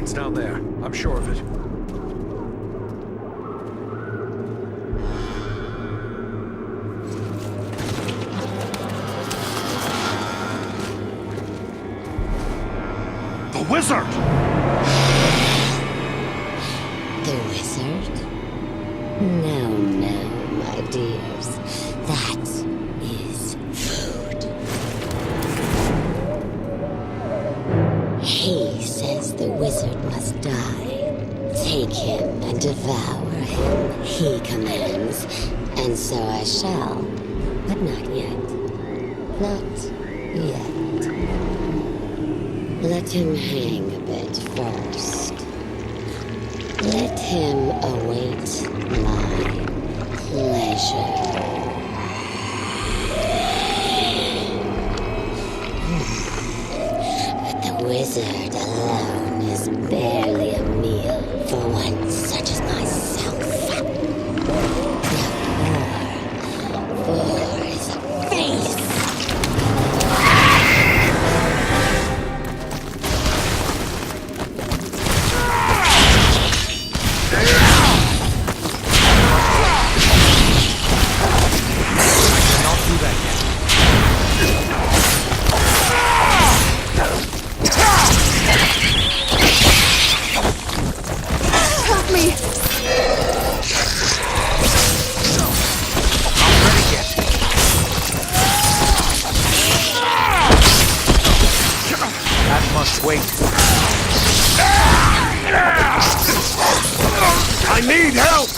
leads down there. I'm sure of it. The wizard! The wizard? No, no, my dears. That is food. He says the wizard must die. Take him and devour him, he commands. And so I shall. But not yet. Not yet. Let him hang a bit first. Let him await my pleasure. But the wizard alone is barely a meal for one such as myself. The poor is a face. Wait. I need help!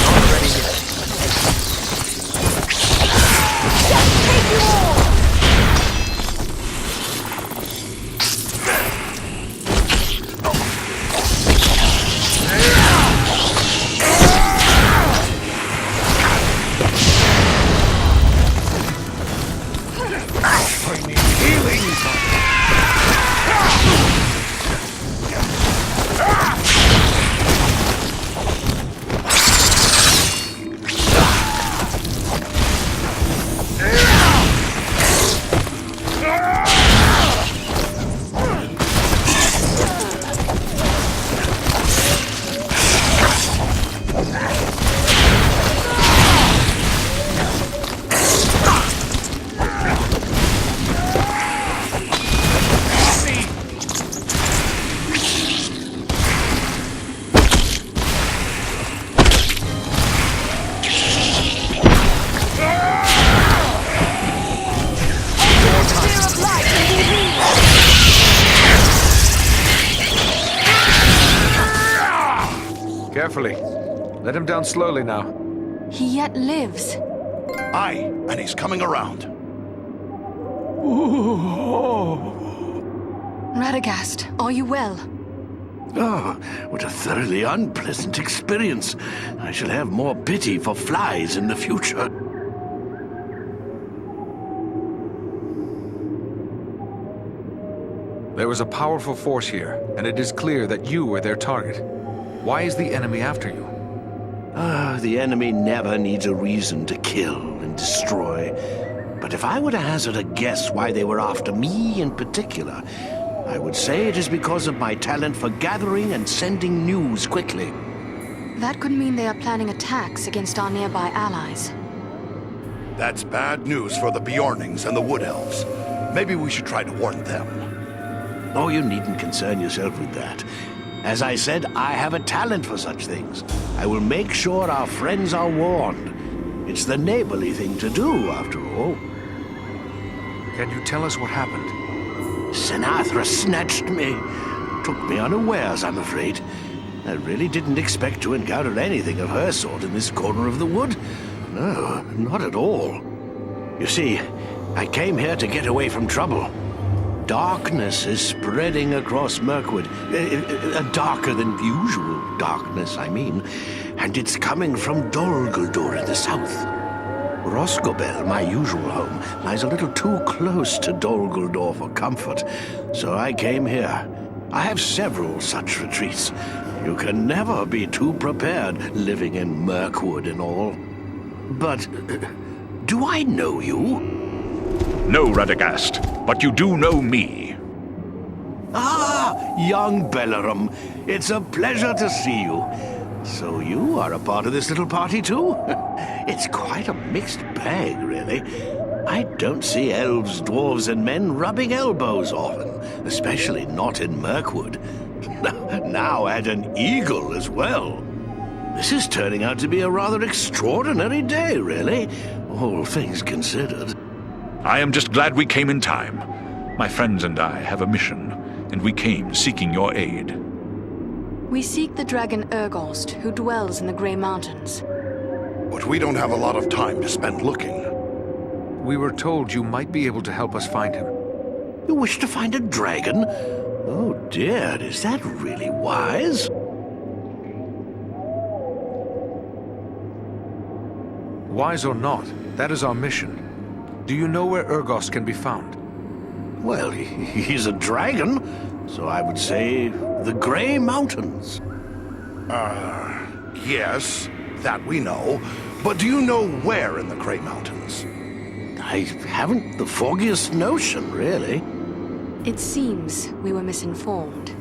Already here. Take you all! Carefully. Let him down slowly now. He yet lives. Aye, and he's coming around. Radagast, are you well? Oh, what a thoroughly unpleasant experience. I shall have more pity for flies in the future. There was a powerful force here, and it is clear that you were their target. Why is the enemy after you? The enemy never needs a reason to kill and destroy. But if I were to hazard a guess why they were after me in particular, I would say it is because of my talent for gathering and sending news quickly. That could mean they are planning attacks against our nearby allies. That's bad news for the Bjornings and the Wood Elves. Maybe we should try to warn them. Oh, you needn't concern yourself with that. As I said, I have a talent for such things. I will make sure our friends are warned. It's the neighborly thing to do, after all. Can you tell us what happened? Sinatra snatched me. Took me unawares, I'm afraid. I really didn't expect to encounter anything of her sort in this corner of the wood. No, not at all. You see, I came here to get away from trouble. Darkness is spreading across Mirkwood. A darker than usual darkness, I mean. And it's coming from Dol Guldur in the south. Rosgobel, my usual home, lies a little too close to Dol Guldur for comfort. So I came here. I have several such retreats. You can never be too prepared, living in Mirkwood and all. But, do I know you? No, Radagast, but you do know me. young Bellerum. It's a pleasure to see you. So you are a part of this little party too? It's quite a mixed bag, really. I don't see elves, dwarves, and men rubbing elbows often, especially not in Mirkwood. Now add an eagle as well. This is turning out to be a rather extraordinary day, really, all things considered. I am just glad we came in time. My friends and I have a mission, and we came seeking your aid. We seek the dragon Urgost, who dwells in the Grey Mountains. But we don't have a lot of time to spend looking. We were told you might be able to help us find him. You wish to find a dragon? Oh dear, is that really wise? Wise or not, that is our mission. Do you know where Urgost can be found? Well, he's a dragon, so I would say the Grey Mountains. Yes, that we know. But do you know where in the Grey Mountains? I haven't the foggiest notion, really. It seems we were misinformed.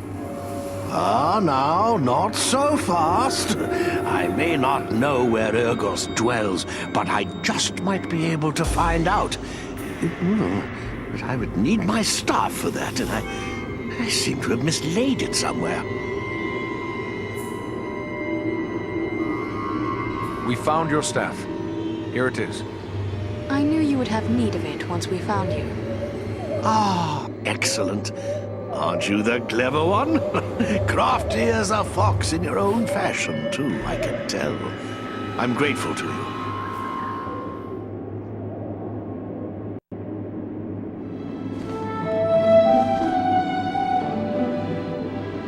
Ah, now, not so fast. I may not know where Urgost dwells, but I just might be able to find out. But I would need my staff for that, and I seem to have mislaid it somewhere. We found your staff. Here it is. I knew you would have need of it once we found you. Ah, excellent. Aren't you the clever one? Crafty as a fox in your own fashion, too, I can tell. I'm grateful to you.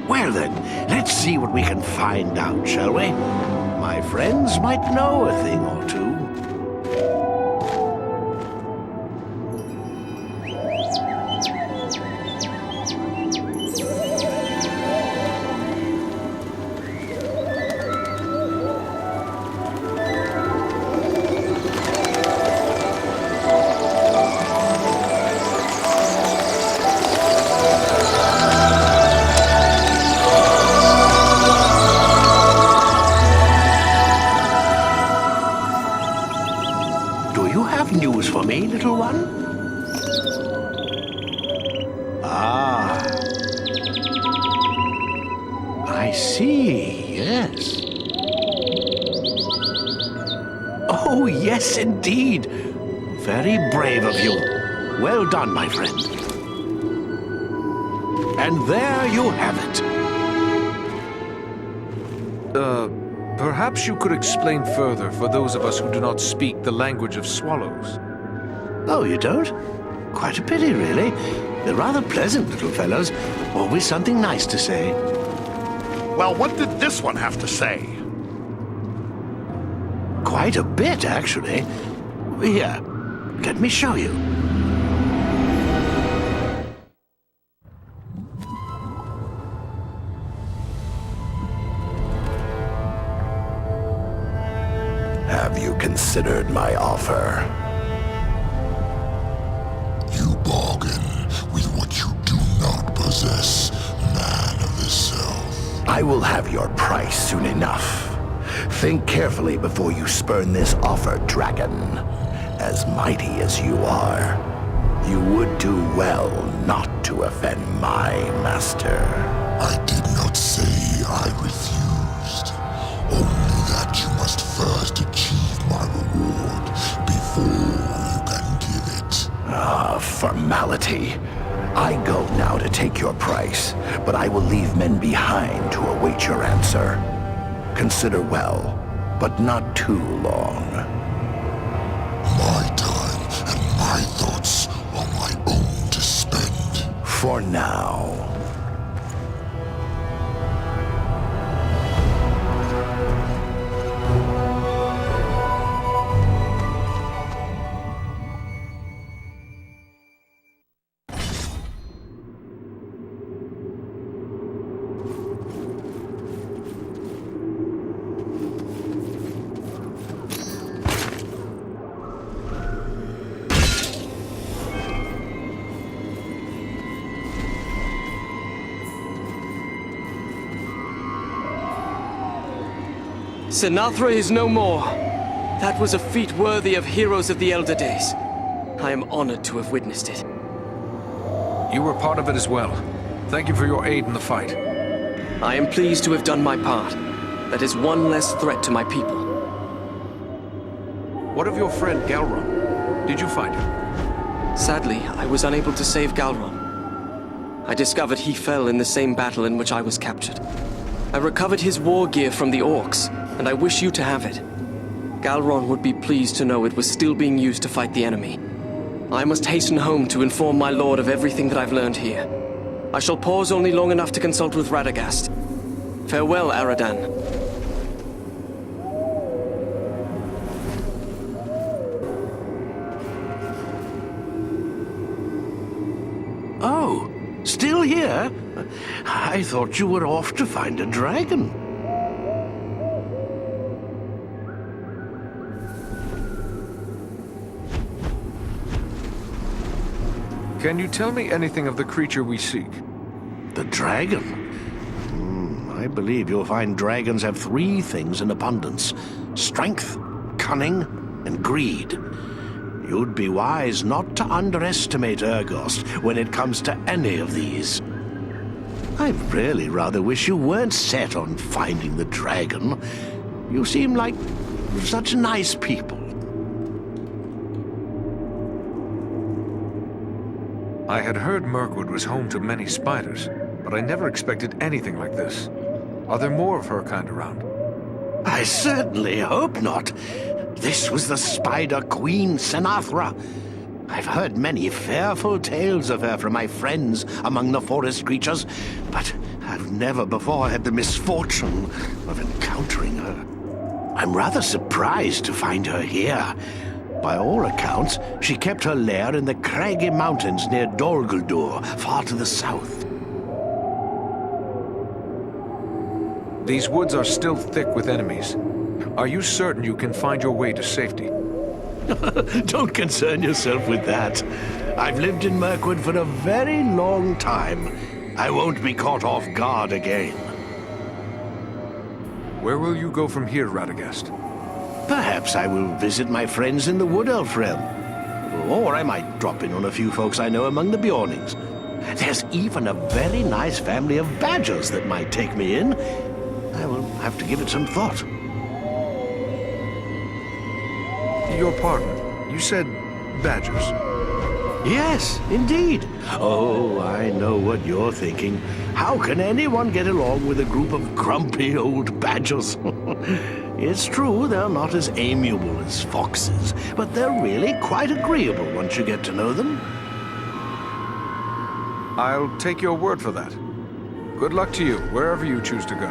Well then, let's see what we can find out, shall we? My friends might know a thing or two. News for me, little one? Ah. I see, yes. Oh, yes, indeed. Very brave of you. Well done, my friend. And there you have it. Perhaps you could explain further for those of us who do not speak the language of swallows. Oh, you don't? Quite a pity, really. They're rather pleasant little fellows. Always something nice to say. Well, what did this one have to say? Quite a bit, actually. Here, let me show you. Have you considered my offer? You bargain with what you do not possess, man of the South. I will have your price soon enough. Think carefully before you spurn this offer, dragon. As mighty as you are, you would do well not to offend my master. I did not say I refused. Only that you must first achieve my reward before you can give it. Ah, formality. I go now to take your price, but I will leave men behind to await your answer. Consider well, but not too long. My time and my thoughts are my own to spend. For now. Sinathra is no more. That was a feat worthy of heroes of the Elder Days. I am honored to have witnessed it. You were part of it as well. Thank you for your aid in the fight. I am pleased to have done my part. That is one less threat to my people. What of your friend Galron? Did you find him? Sadly, I was unable to save Galron. I discovered he fell in the same battle in which I was captured. I recovered his war gear from the orcs, and I wish you to have it. Galron would be pleased to know it was still being used to fight the enemy. I must hasten home to inform my lord of everything that I've learned here. I shall pause only long enough to consult with Radagast. Farewell, Aradan. Oh, still here? I thought you were off to find a dragon. Can you tell me anything of the creature we seek? The dragon? I believe you'll find dragons have three things in abundance: strength, cunning, and greed. You'd be wise not to underestimate Urgost when it comes to any of these. I really rather wish you weren't set on finding the dragon. You seem like such nice people. I had heard Mirkwood was home to many spiders, but I never expected anything like this. Are there more of her kind around? I certainly hope not. This was the Spider Queen, Sinathra. I've heard many fearful tales of her from my friends among the forest creatures, but I've never before had the misfortune of encountering her. I'm rather surprised to find her here. By all accounts, she kept her lair in the craggy mountains near Dol Guldur, far to the south. These woods are still thick with enemies. Are you certain you can find your way to safety? Don't concern yourself with that. I've lived in Mirkwood for a very long time. I won't be caught off guard again. Where will you go from here, Radagast? Perhaps I will visit my friends in the Wood Elf realm. Or I might drop in on a few folks I know among the Bjornings. There's even a very nice family of badgers that might take me in. I will have to give it some thought. Your pardon. You said badgers. Yes, indeed. Oh, I know what you're thinking. How can anyone get along with a group of grumpy old badgers? It's true, they're not as amiable as foxes, but they're really quite agreeable once you get to know them. I'll take your word for that. Good luck to you, wherever you choose to go.